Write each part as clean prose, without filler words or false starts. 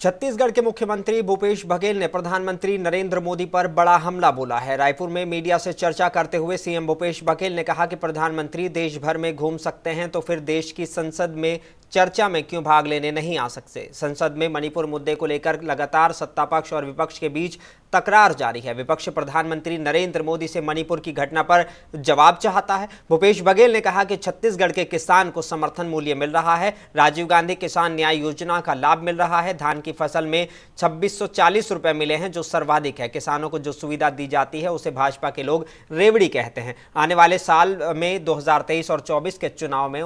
छत्तीसगढ़ के मुख्यमंत्री भूपेश बघेल ने प्रधानमंत्री नरेंद्र मोदी पर बड़ा हमला बोला है। रायपुर में मीडिया से चर्चा करते हुए सीएम भूपेश बघेल ने कहा कि प्रधानमंत्री देश भर में घूम सकते हैं तो फिर देश की संसद में चर्चा में क्यों भाग लेने नहीं आ सकते। संसद में मणिपुर मुद्दे को लेकर लगातार सत्तापक्ष और विपक्ष के बीच तकरार जारी है। विपक्ष प्रधानमंत्री नरेंद्र मोदी से मणिपुर की घटना पर जवाब चाहता है। भूपेश बघेल ने कहा कि छत्तीसगढ़ के किसान को समर्थन मूल्य मिल रहा है। राजीव गांधी किसान न्याय योजना का लाभ मिल रहा है। धान की फसल में 2640 रुपए मिले हैं, जो सर्वाधिक है। किसानों को जो सुविधा दी जाती है उसे भाजपा के लोग रेवड़ी कहते हैं। आने वाले साल में 2023 और 24 के चुनाव में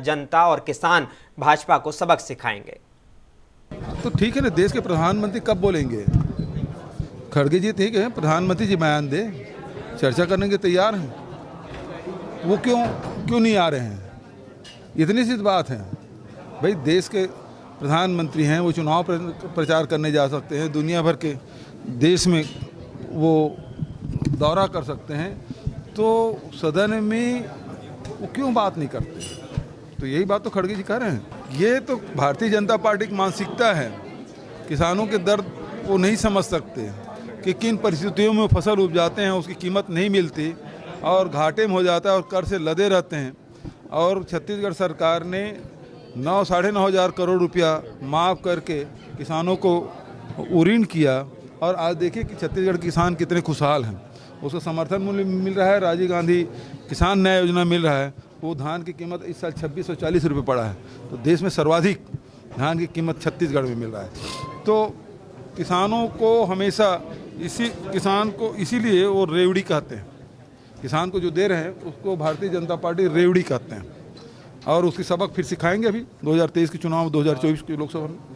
जनता और किसान भाजपा को सबक सिखाएंगे। तो ठीक है ना, देश के प्रधानमंत्री कब बोलेंगे? खड़गे जी ठीक है, प्रधानमंत्री जी बयान दे, चर्चा करने के तैयार हैं। वो क्यों नहीं आ रहे हैं? इतनी सी बात है भाई। देश के प्रधानमंत्री हैं, वो चुनाव प्रचार करने जा सकते हैं, दुनिया भर के देश में वो दौरा कर सकते हैं, तो सदन में वो क्यों बात नहीं करते? तो यही बात तो खड़गे जी कह रहे हैं। ये तो भारतीय जनता पार्टी की मानसिकता है। किसानों के दर्द वो नहीं समझ सकते कि किन परिस्थितियों में फसल उपजाते हैं, उसकी कीमत नहीं मिलती और घाटे में हो जाता है और कर्ज से लदे रहते हैं। और छत्तीसगढ़ सरकार ने 9-9.5 हज़ार करोड़ रुपया माफ़ करके किसानों को ऋण किया और आज देखिए कि छत्तीसगढ़ किसान कितने खुशहाल हैं। उसको समर्थन मूल्य मिल रहा है, राजीव गांधी किसान न्याय योजना मिल रहा है। वो धान की कीमत इस साल 2640 रुपये पड़ा है, तो देश में सर्वाधिक धान की कीमत छत्तीसगढ़ में मिल रहा है। तो किसानों को हमेशा किसान को इसीलिए वो रेवड़ी कहते हैं। किसान को जो दे रहे हैं उसको भारतीय जनता पार्टी रेवड़ी कहते हैं और उसकी सबक फिर सिखाएंगे अभी 2023 के चुनाव, 2024 के लोकसभा में।